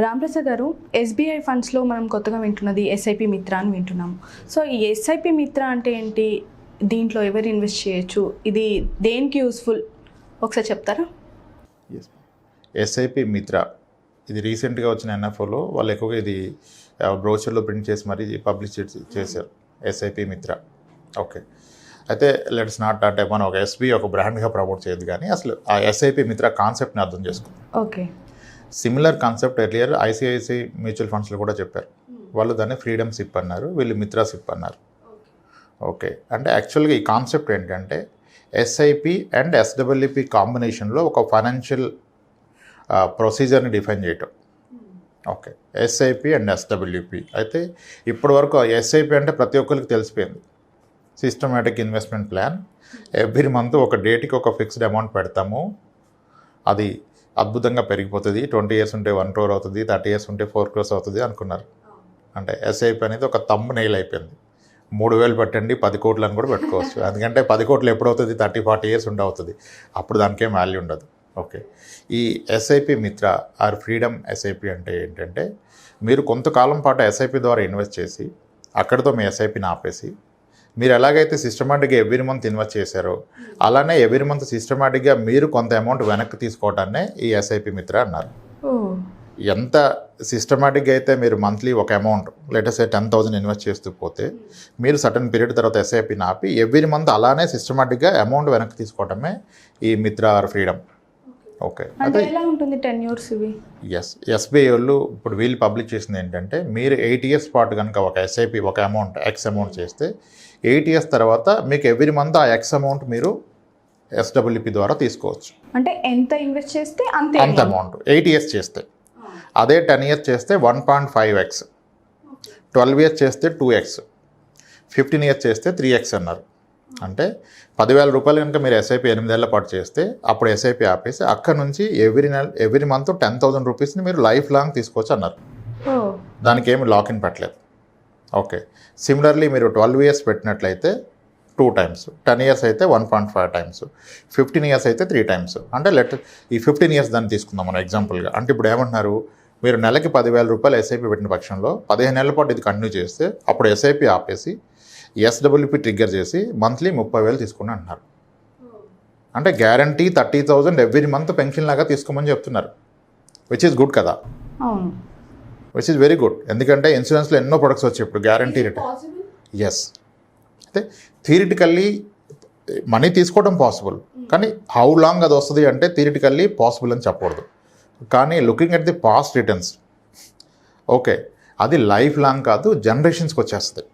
రామప్రసాద్ గారు, ఎస్బీఐ ఫండ్స్లో మనం కొత్తగా వింటున్నది ఎస్ఐపి మిత్ర అని వింటున్నాము. సో ఈ ఎస్ఐపి మిత్ర అంటే ఏంటి, దీంట్లో ఎవరు ఇన్వెస్ట్ చేయొచ్చు, ఇది దేనికి యూస్ఫుల్ ఒకసారి చెప్తారా? ఎస్ఐపి మిత్ర ఇది రీసెంట్గా వచ్చిన ఎన్ఎఫ్ఓలో వాళ్ళు ఎక్కువగా ఇది బ్రోచర్లో ప్రింట్ చేసి మరీ పబ్లిష్ చేశారు, ఎస్ఐపి మిత్ర. ఓకే, అయితే లెట్స్ నాట్ అంటే మనం ఒక ఎస్బీ ఒక బ్రాండ్గా ప్రమోట్ చేయదు, కానీ అసలు ఆ ఎస్ఐపి మిత్ర కాన్సెప్ట్ని అర్థం చేసుకుందాం. Okay, similar concept earlier ICICI mutual ఫండ్స్లో కూడా చెప్పారు. వాళ్ళు దాన్ని ఫ్రీడమ్ సిప్ అన్నారు, వీళ్ళు మిత్రా సిప్ అన్నారు. ఓకే, అంటే యాక్చువల్గా ఈ కాన్సెప్ట్ ఏంటంటే ఎస్ఐపి అండ్ ఎస్డబ్ల్యూపి కాంబినేషన్లో ఒక ఫైనాన్షియల్ ప్రొసీజర్ని డిఫైన్ చేయటం. Okay, SIP and SWP. అయితే ఇప్పటి వరకు ఎస్ఐపి అంటే ప్రతి ఒక్కరికి తెలిసిపోయింది, systematic investment plan. Every month ఒక డేట్కి ఒక ఫిక్స్డ్ అమౌంట్ పెడతాము, అది అద్భుతంగా పెరిగిపోతుంది. 20 years ఉంటే 1 crore అవుతుంది, 30 years ఉంటే 4 crores అవుతుంది అనుకున్నారు. అంటే ఎస్ఐపి అనేది ఒక తమ్ము నెయిల్ అయిపోయింది. 3,000 పెట్టండి 10 కోట్లు అని కూడా పెట్టుకోవచ్చు. ఎందుకంటే 10 కోట్లు ఎప్పుడు అవుతుంది, 30-40 years ఉండి అవుతుంది, అప్పుడు దానికేం వాల్యూ ఉండదు. ఓకే, ఈ ఎస్ఐపి మిత్ర ఆర్ ఫ్రీడమ్ ఎస్ఐపి అంటే ఏంటంటే మీరు కొంతకాలం పాటు ఎస్ఐపి ద్వారా ఇన్వెస్ట్ చేసి అక్కడితో మీ ఎస్ఐపిని ఆపేసి మీరు ఎలాగైతే సిస్టమాటిక్గా ఎవ్రీ మంత్ ఇన్వెస్ట్ చేశారో అలానే ఎవ్రీ మంత్ సిస్టమాటిక్గా మీరు కొంత అమౌంట్ వెనక్కి తీసుకోవటాన్నే ఈ ఎస్ఐపి మిత్ర అన్నారు. ఎంత సిస్టమాటిక్గా అయితే మీరు మంత్లీ ఒక అమౌంట్ లెటర్స్ 10,000 ఇన్వెస్ట్ చేస్తూ పోతే మీరు సర్టన్ పీరియడ్ తర్వాత ఎస్ఐపిని ఆపి ఎవ్రీ మంత్ అలానే సిస్టమాటిక్గా అమౌంట్ వెనక్కి తీసుకోవటమే ఈ మిత్ర ఆర్ ఫ్రీడమ్. ఓకే, అంటే ఎలా ఉంటుంది 10 years ఇవి? ఎస్బీఐ వాళ్ళు ఇప్పుడు వీళ్ళు పబ్లిష్ చేసింది ఏంటంటే మీరు 8 years పాటు కనుక ఒక ఎస్ఐపి ఒక అమౌంట్ ఎక్స్ అమౌంట్ చేస్తే 8 years తర్వాత మీకు ఎవ్రీ మంత్ ఆ ఎక్స్ అమౌంట్ మీరు ఎస్డబ్ల్యూపి ద్వారా తీసుకోవచ్చు. అంటే ఎంత ఇన్వెస్ట్ చేస్తే అంత అమౌంట్ 8 years చేస్తే. అదే 10 years చేస్తే 1.5x, 12 years చేస్తే 2x, 15 years చేస్తే 3x అన్నారు. అంటే 10,000 రూపాయలు కనుక మీరు ఎస్ఐపి 8 ఏళ్ల పాటు చేస్తే అప్పుడు ఎస్ఐపి ఆపేసి అక్కడ నుంచి ఎవ్రీ మంత్ 10,000 రూపీస్ని మీరు లైఫ్ లాంగ్ తీసుకోవచ్చు అన్నారు. దానికి ఏమి లాక్ ఇన్ పెట్టలేదు. ఓకే, సిమిలర్లీ మీరు 12 years పెట్టినట్లయితే 2 times, 10 years అయితే 1.5 times, 15 years అయితే 3 times. అంటే ఈ 15 years దాన్ని తీసుకుందాం మనం ఎగ్జాంపుల్గా. అంటే ఇప్పుడు ఏమంటున్నారు, మీరు నెలకి 10,000 రూపాయలు ఎస్ఐపి పెట్టిన పక్షంలో 15 ఏళ్ల పాటు ఇది కంటిన్యూ చేస్తే అప్పుడు ఎస్ఐపి ఆపేసి ఎస్డబ్ల్యూపి ట్రిగ్గర్ చేసి మంత్లీ 30,000 తీసుకుని అంటున్నారు. అంటే గ్యారంటీ 30,000 ఎవ్రీ మంత్ పెన్షన్ లాగా తీసుకోమని చెప్తున్నారు, విచ్ ఈజ్ గుడ్ కదా, విచ్ ఈజ్ వెరీ గుడ్. ఎందుకంటే ఇన్సూరెన్స్లో ఎన్నో ప్రొడక్ట్స్ వచ్చాయి ఇప్పుడు గ్యారంటీ రిటర్న్. ఎస్, అయితే థియరిటికల్లీ మనీ తీసుకోవడం పాసిబుల్, కానీ హౌ లాంగ్ అది వస్తుంది అంటే థియరిటికల్లీ పాసిబుల్ అని చెప్పకూడదు. కానీ looking at the past returns, okay, అది లైఫ్ లాంగ్ కాదు, జనరేషన్స్కి వచ్చేస్తుంది,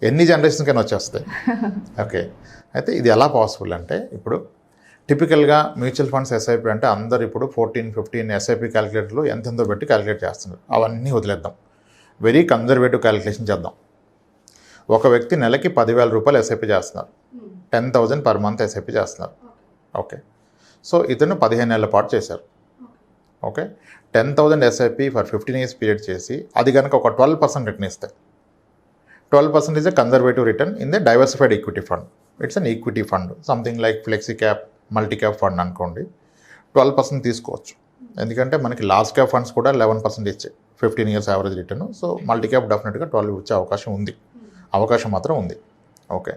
ఎన్ని జనరేషన్స్కైనా వచ్చేస్తాయి. ఓకే, అయితే ఇది ఎలా పాసిబుల్ అంటే ఇప్పుడు టిపికల్గా మ్యూచువల్ ఫండ్స్ ఎస్ఐపి అంటే అందరు ఇప్పుడు 14-15 ఎస్ఐపి క్యాలిక్యులేటర్లు ఎంతెంతో పెట్టి క్యాలిక్యులేట్ చేస్తున్నారు. అవన్నీ వదిలేద్దాం, వెరీ కన్జర్వేటివ్ క్యాలిక్యులేషన్ చేద్దాం. ఒక వ్యక్తి నెలకి 10,000 రూపాయలు ఎస్ఐపి చేస్తున్నారు, 10,000 per month ఎస్ఐపి చేస్తున్నారు. ఓకే, సో ఇతను 15 ఏళ్ల పాటు చేశారు. Okay, 10,000 SIP for 15 years period చేసి అది కనుక ఒక 12% రిటర్న్ ఇస్తాయి. 12% is a conservative return in the diversified equity fund. It's an equity fund, something like flexi cap, multi cap fund అనుకోండి. 12% తీసుకోవచ్చు, ఎందుకంటే మనకి లార్జ్ క్యాప్ ఫండ్స్ కూడా 11% ఇచ్చాయి 15 years average return. So multi cap డెఫినెట్గా 12 ఇచ్చే అవకాశం మాత్రం ఉంది. Okay,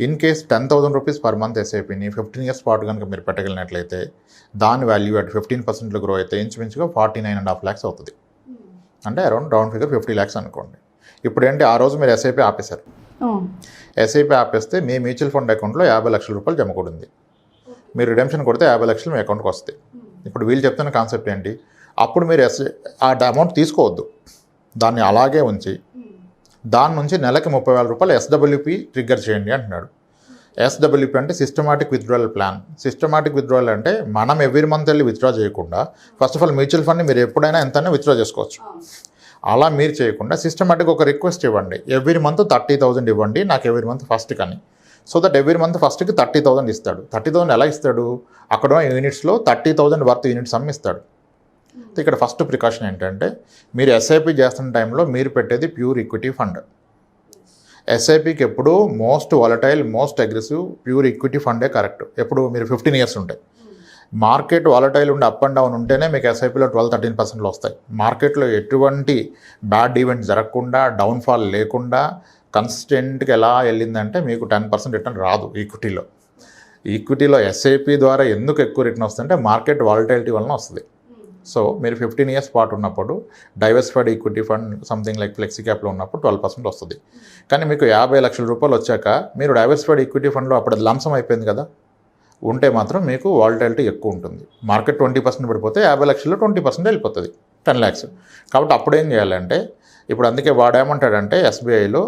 in case 10,000 rupees per month ఎస్ఐపిని 15 years పాటు కనుక మీరు పెట్టగలిగినట్లయితే దాని వాల్యూ అట్ 15% గ్రో అయితే ఇంచుమించుగా 49.5 lakhs అవుతుంది. అంటే రౌండ్ ఫిగర్ 50 lakhs అనుకోండి. ఇప్పుడు ఏంటి, ఆ రోజు మీరు ఎస్ఐపి ఆపేశారు. ఎస్ఐపి ఆపేస్తే మీ మ్యూచువల్ ఫండ్ అకౌంట్లో 50 లక్షల రూపాయలు జమ కూడా ఉంది. మీరు రిడెంప్షన్ కొడితే 50 లక్షలు మీ అకౌంట్కి వస్తాయి. ఇప్పుడు వీళ్ళు చెప్తున్న కాన్సెప్ట్ ఏంటి, అప్పుడు మీరు ఆ అమౌంట్ తీసుకోవద్దు, దాన్ని అలాగే ఉంచి దాని నుంచి నెలకి 30,000 రూపాయలు ఎస్డబ్ల్యూపి ట్రిగ్గర్ చేయండి అంటున్నాడు. ఎస్డబ్ల్యూపి అంటే systematic withdrawal plan. Systematic withdrawal అంటే మనం ఎవ్రీ మంత్ వెళ్ళి విత్డ్రా చేయకుండా ఫస్ట్ ఆఫ్ ఆల్ మ్యూచువల్ ఫండ్ని మీరు ఎప్పుడైనా ఎంతైనా విత్డ్రా చేసుకోవచ్చు. అలా మీరు చేయకుండా సిస్టమేటిక్ ఒక రిక్వెస్ట్ ఇవ్వండి, ఎవ్రీ మంత్ 30,000 ఇవ్వండి నాకు ఎవ్రీ మంత్ ఫస్ట్ కానీ. సో దట్ ఎవ్రీ మంత్ ఫస్ట్కి 30,000 ఇస్తాడు. 30,000 ఎలా ఇస్తాడు, అక్కడ యూనిట్స్లో 30,000 వర్త్ యూనిట్స్ అమ్మిస్తాడు. ఇక్కడ ఫస్ట్ ప్రికాషన్ ఏంటంటే మీరు ఎస్ఐపి చేస్తున్న టైంలో మీరు పెట్టేది ప్యూర్ ఈక్విటీ ఫండ్. ఎస్ఐపికి ఎప్పుడు most volatile most aggressive pure equity ఫండే కరెక్ట్. ఎప్పుడు మీరు 15 years ఉంటాయి. మార్కెట్ వాలటైల్ ఉండి అప్ అండ్ డౌన్ ఉంటేనే మీకు ఎస్ఐపిలో 12-13% వస్తాయి. మార్కెట్లో ఎటువంటి బ్యాడ్ ఈవెంట్ జరగకుండా, డౌన్ఫాల్ లేకుండా కన్సిస్టెంట్గా ఎలా వెళ్ళిందంటే మీకు 10% రిటర్న్ రాదు ఈక్విటీలో. ఈక్విటీలో ఎస్ఐపి ద్వారా ఎందుకు ఎక్కువ రిటర్న్ వస్తుందంటే మార్కెట్ వాలటైలిటీ వలన వస్తుంది. సో మీరు 15 years పాటు ఉన్నప్పుడు diversified equity fund something like flexi క్యాప్లో ఉన్నప్పుడు 12% వస్తుంది. కానీ మీకు 50 లక్షల రూపాయలు వచ్చాక మీరు డైవర్సిఫైడ్ ఈక్విటీ ఫండ్లో అప్పుడు లంసం అయిపోయింది కదా, ఉంటే మాత్రం మీకు వాలటైలిటీ ఎక్కువ ఉంటుంది. మార్కెట్ 20% పడిపోతే 50 లక్షల్లో 20% వెళ్ళిపోతుంది, 10 lakhs. కాబట్టి అప్పుడు ఏం చేయాలంటే, ఇప్పుడు అందుకే వాడేమంటాడంటే ఎస్బీఐలో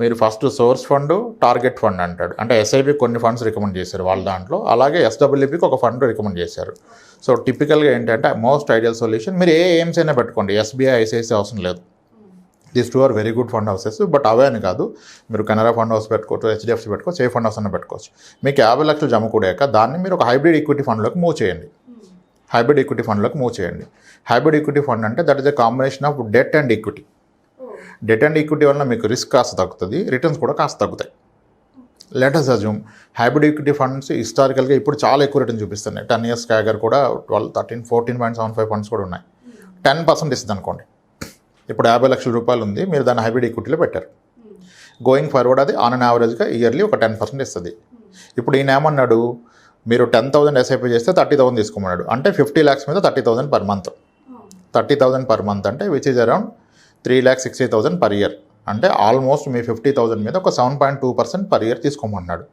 మీరు first source fund, target fund అంటాడు. అంటే ఎస్ఐపి కొన్ని ఫండ్స్ రికమెండ్ చేశారు వాళ్ళ దాంట్లో, అలాగే ఎస్డబ్ల్యూపీకి ఒక ఫండ్ రికమెండ్ చేశారు. సో టిపికల్గా ఏంటంటే మోస్ట్ ఐడియల్ సొల్యూషన్ మీరు ఏ ఎయిమ్స్ అయినా పెట్టుకోండి, ఎస్బీఐ ఐసిఐసి అవసరం లేదు. These two are very good fund houses. But అవే అని కాదు, మీరు కెనరా ఫండ్ హౌస్ పెట్టుకోవచ్చు, హెచ్డిఎఫ్సి పెట్టుకోవచ్చు, ఏ ఫండ్ హౌస్ అన్న పెట్టుకోవచ్చు. మీకు 50 లక్షలు జమ కూడాక దాన్ని మీరు ఒక హైబ్రిడ్ ఈక్విటీ ఫండ్లోకి మూవ్ చేయండి. హైబ్రిడ్ ఈక్విటీ ఫండ్లోకి మూవ్ చేయండి. హైబ్రిడ్ ఈక్విటీ ఫండ్ అంటే that is a combination of debt and equity. Debt and equity వల్ల మీకు రిస్క్ కాస్త తగ్గుతుంది, రిటర్న్స్ కూడా కాస్త తగ్గుతాయి. Let us assume hybrid equity funds హిస్టారికల్గా ఇప్పుడు చాలా ఎక్కువ రిటర్న్ చూపిస్తున్నాయి. 10 years క్యాగర్ కూడా 14.75 ఫండ్స్ కూడా ఉన్నాయి. 10% ఇస్తుంది అనుకోండి. ఇప్పుడు 50 లక్షల రూపాయలు ఉంది, మీరు దాన్ని హైబ్రిడ్ ఈక్విటీలో పెట్టారు. గోయింగ్ ఫార్వర్డ్ అది ఆన్ అన్ యావరేజ్గా ఇయర్లీ ఒక 10% ఇస్తుంది. ఇప్పుడు ఈయన ఏమన్నాడు, మీరు 10,000 ఎస్ఐపి చేస్తే 30,000 తీసుకోమన్నాడు. అంటే 50 lakhs మీద 30,000 per month. 30,000 per month అంటే which is around 3,60,000 per year. అంటే ఆల్మోస్ట్ మీ 50,000 మీద ఒక 7.2% per year తీసుకోమన్నాడు.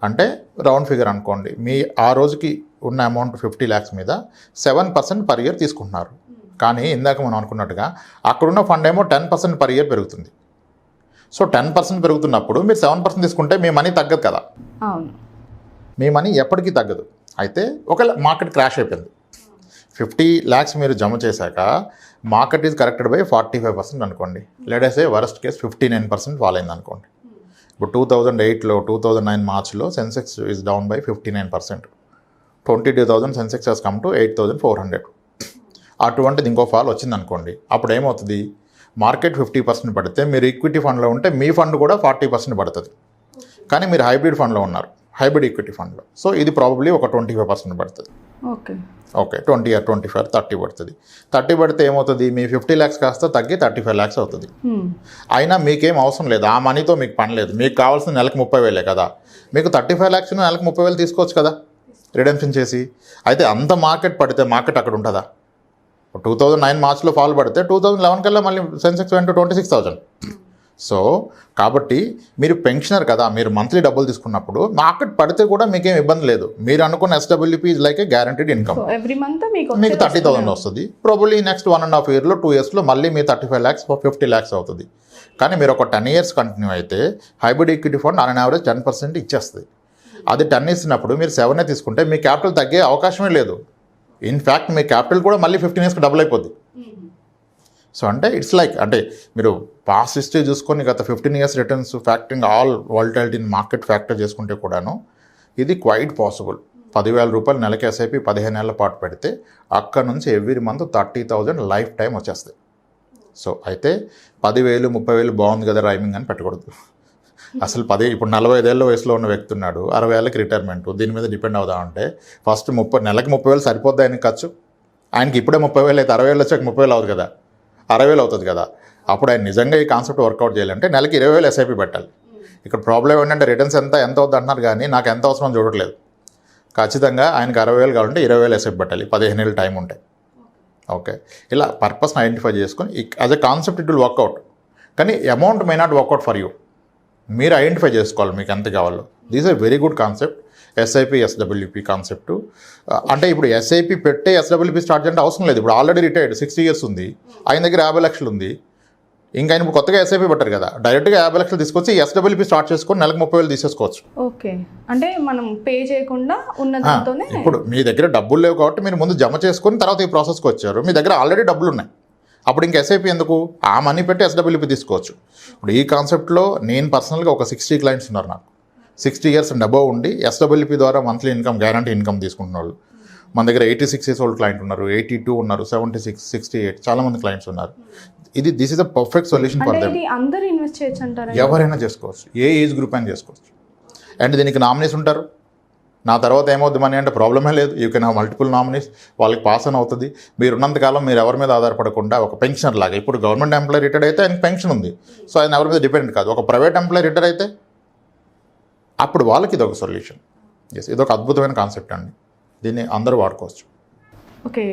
అంటే రౌండ్ ఫిగర్ అనుకోండి, మీ ఆ రోజుకి ఉన్న అమౌంట్ 50 lakhs మీద 7% per year తీసుకుంటున్నారు. కానీ ఇందాక మనం అనుకున్నట్టుగా అక్కడున్న ఫండ్ ఏమో 10% per year పెరుగుతుంది. సో 10% పెరుగుతున్నప్పుడు మీరు 7% తీసుకుంటే మీ మనీ తగ్గదు కదా. అవును, మీ మనీ ఎప్పటికీ తగ్గదు. అయితే ఒకవేళ మార్కెట్ క్రాష్ అయిపోయింది, 50 lakhs మీరు జమ చేశాక మార్కెట్ ఈజ్ కరెక్టెడ్ బై 45% అనుకోండి. Let's say worst case 59% fall అయింది అనుకోండి. ఇప్పుడు 2008లో 2009 మార్చ్లో Sensex is down by 59%. 22,000 Sensex has come to 8,400. అటువంటిది ఇంకో ఫాల్ వచ్చింది అనుకోండి. అప్పుడు ఏమవుతుంది, మార్కెట్ 50% పడితే మీరు ఈక్విటీ ఫండ్లో ఉంటే మీ ఫండ్ కూడా 40% పడుతుంది. కానీ మీరు హైబ్రిడ్ ఫండ్లో ఉన్నారు, హైబ్రిడ్ ఈక్విటీ ఫండ్లో. సో ఇది ప్రాబబ్లీ ఒక 25% పడుతుంది. ఓకే 20 or 25, 30 పడుతుంది. 30 పడితే ఏమవుతుంది, మీ 50 lakhs కాస్త తగ్గి 35 lakhs అవుతుంది. అయినా మీకేం అవసరం లేదు, ఆ మనీతో మీకు పని లేదు. మీకు కావాల్సిన నెలకు 30,000 కదా, మీకు 35 lakhs నెలకు 30,000 తీసుకోవచ్చు కదా రిడెంప్షన్ చేసి. అయితే అంత మార్కెట్ పడితే మార్కెట్ అక్కడ ఉంటుందా? 2009 మార్చ్లో ఫాల్ పడితే 2011 కల్లా మళ్ళీ సెన్సెక్స్ వెంట 26,000. సో కాబట్టి మీరు పెన్షనర్ కదా, మీరు మంత్లీ డబ్బులు తీసుకున్నప్పుడు మార్కెట్ పడితే కూడా మీకేం ఇబ్బంది లేదు. మీరు అనుకున్న SWP is like A guaranteed income. Every month మీకు 30,000 వస్తుంది. ప్రాబబ్లీ నెక్స్ట్ 1.5 yearలో 2 yearsలో మళ్ళీ మీ 35 lakhs 50 lakhs అవుతుంది. కానీ మీరు ఒక 10 years కంటిన్యూ అయితే hybrid equity fund on average 10% ఇచ్చేస్తుంది. అది 10 ఇచ్చినప్పుడు మీరు 7 తీసుకుంటే మీ క్యాపిటల్ తగ్గే అవకాశమే లేదు. ఇన్ఫ్యాక్ట్ మీ క్యాపిటల్ కూడా మళ్ళీ 15 yearsకి డబుల్ అయిపోద్ది. సో అంటే ఇట్స్ లైక్, అంటే మీరు పాస్ట్ హిస్టరీ చూసుకొని గత 15 years returns factoring all volatility in market factor చేసుకుంటే కూడాను ఇది క్వైట్ పాసిబుల్. 10,000 రూపాయలు నెలకి ఎస్ఐపి 15 ఏళ్ల పాటు పెడితే అక్కడ నుంచి ఎవ్రీ మంత్ 30,000 లైఫ్ టైం వచ్చేస్తాయి. సో అయితే 10,000 30,000 బాగుంది కదా రైమింగ్ అని పెట్టకూడదు. అసలు ఇప్పుడు 45 ఏళ్ళ వయసులో ఉన్న వ్యక్తి ఉన్నాడు, 60 ఏళ్ళకి రిటైర్మెంట్, దీని మీద డిపెండ్ అవుదామంటే ఫస్ట్ నెలకి 30,000 సరిపోద్ది ఆయనకి ఖర్చు. ఆయనకి ఇప్పుడే 30,000 అయితే 60 ఏళ్ళు వచ్చాక 30,000 అవుతుంది కదా, 60,000 అవుతుంది కదా. అప్పుడు ఆయన నిజంగా ఈ కాన్సెప్ట్ వర్కౌట్ చేయాలంటే నెలకి 20,000 ఎస్ఐపి పెట్టాలి. ఇక్కడ ప్రాబ్లం ఏంటంటే రిటర్న్స్ ఎంత అవుతుంది అంటున్నారు, కానీ నాకు ఎంత అవసరం చూడట్లేదు. ఖచ్చితంగా ఆయనకి 60,000 కావాలంటే 20,000 ఎస్ఐపి పెట్టాలి, 15 ఏళ్ళు టైం ఉంటాయి. ఓకే, ఇలా పర్పస్ని ఐడెంటిఫై చేసుకొని as a concept it will work out. కానీ amount may not work out for you. మీరు ఐడెంటిఫై చేసుకోవాలి మీకు ఎంత కావాలో. This is a very good concept, SIP SWP concept. అంటే ఇప్పుడు ఎస్ఐపి పెట్టే ఎస్డబ్ల్యూపీ స్టార్ట్ చేయంటే అవసరం లేదు. ఇప్పుడు ఆల్రెడీ రిటైర్డ్ 60 years ఉంది, ఆయన దగ్గర 50 లక్షలు ఉంది. ఇంకా ఆయన కొత్తగా ఎస్ఐపి పెట్టారు కదా, డైరెక్ట్గా 50 లక్షలు తీసుకొచ్చి ఎస్డబ్ల్యూపీ స్టార్ట్ చేసుకొని నెలకు 30,000 తీసేసుకోవచ్చు. ఓకే, అంటే మనం పే చేయకుండా ఉన్న దాంతోనే. ఇప్పుడు మీ దగ్గర డబ్బులు లేవు కాబట్టి మీరు ముందు జమ చేసుకొని తర్వాత ఈ ప్రాసెస్కి వచ్చారు. మీ దగ్గర ఆల్రెడీ డబ్బులు ఉన్నాయి, అప్పుడు ఇంకా ఎస్ఐపి ఎందుకు, ఆ మనీ పెట్టి ఎస్డబ్ల్యూపీ తీసుకోవచ్చు. ఇప్పుడు ఈ కాన్సెప్ట్లో నేను పర్సనల్గా ఒక 60 clients ఉన్నారు నాకు, 60 years అండ్ అబవ్ ఉండి ఎస్డబ్ల్యూపీ ద్వారా మంత్లీ ఇన్కమ్ గ్యారంటీ ఇన్కమ్ తీసుకుంటున్న వాళ్ళు. మన దగ్గర 86 years old క్లయింట్ ఉన్నారు, 82 ఉన్నారు, 76, 68 చాలామంది క్లయింట్స్ ఉన్నారు. This is a perfect solution for them. అందరూ ఇన్వెస్ట్ చేయొచ్చు అంటారా? ఎవరైనా చేసుకోవచ్చు, ఏ ఏజ్ గ్రూప్ అయినా చేసుకోవచ్చు. అండ్ దీనికి నామినీస్ ఉంటారు, నా తర్వాత ఏమవుద్ది మనీ అంటే ప్రాబ్లమే లేదు. You can have multiple nominees, వాళ్ళకి పాస్ అని అవుతుంది. మీరు ఉన్నంతకాలం మీరు ఎవరి మీద ఆధారపడకుండా ఒక పెన్షనర్ లాగా, ఇప్పుడు గవర్నమెంట్ ఎంప్లాయీ రిటైర్డ్ అయితే ఆయనకి పెన్షన్ ఉంది, సో ఆయన ఎవరి మీద డిపెండ్ కాదు. ఒక ప్రైవేట్ ఎంప్లాయీ రిటైర్ అయితే అప్పుడు వాళ్ళకి ఇది ఒక సొల్యూషన్. ఎస్, ఇది ఒక అద్భుతమైన కాన్సెప్ట్ అండి, దీన్ని అందరూ వాడుకోవచ్చు. ఓకే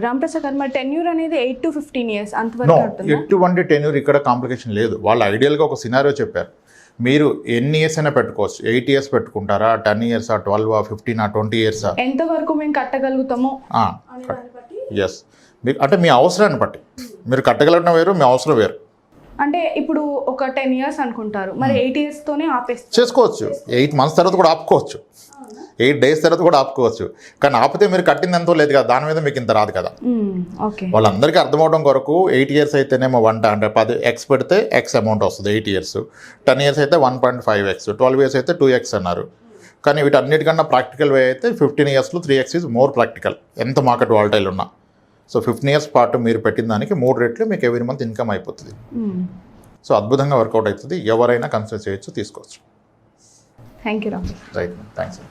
రాంప్రసాద్ గారు, మరి టెన్యూర్ అనేది 8 to 15 years అంతవరకు ఉంటుందా? ఎటువంటి టెన్యూర్ ఇక్కడ కాంప్లికేషన్ లేదు. వాళ్ళు ఐడియల్గా ఒక సినారియో చెప్పారు, మీరు ఎన్ని ఇయర్స్ అయినా పెట్టుకోవచ్చు. 8 years పెట్టుకుంటారా, 10 years, 12, 15, 20 years, ఎంత వరకు మేము కట్టగలుగుతామో. ఎస్, మీకు అంటే మీ అవసరాన్ని బట్టి మీరు కట్టగలగడం వేరు, మీ అవసరం వేరు. అంటే ఇప్పుడు ఒక 10 years అనుకుంటారు, మరి 8 years తోనే ఆపేస్తారు. చేసుకోవచ్చు, 8 months తర్వాత కూడా ఆపుకోవచ్చు, 8 days తర్వాత కూడా ఆపుకోవచ్చు. కానీ ఆపితే మీరు కట్టింది ఎంతో లేదు కదా, దాని మీద మీకు ఇంత రాదు కదా. ఓకే, వాళ్ళందరికీ అర్థమవడం కొరకు 8 years అయితేనేమో 10x పెడితే x అమౌంట్ వస్తుంది 8 years, 10 years అయితే 1.5x, 12 years అయితే 2x అన్నారు. కానీ వీటన్నిటికన్నా ప్రాక్టికల్ వే అయితే 15 yearsలో 3x ఈజ్ మోర్ ప్రాక్టికల్, ఎంత మార్కెట్ వాల్టైల్ ఉన్నా. సో 15 years పాటు మీరు పెట్టిన దానికి 3 రెట్లు మీకు ఎవ్రీ మంత్ ఇన్కమ్ అయిపోతుంది. సో అద్భుతంగా వర్కౌట్ అవుతుంది, ఎవరైనా కన్సిడర్ చేయొచ్చు, తీసుకోవచ్చు. Thank you Ram. Right, thanks.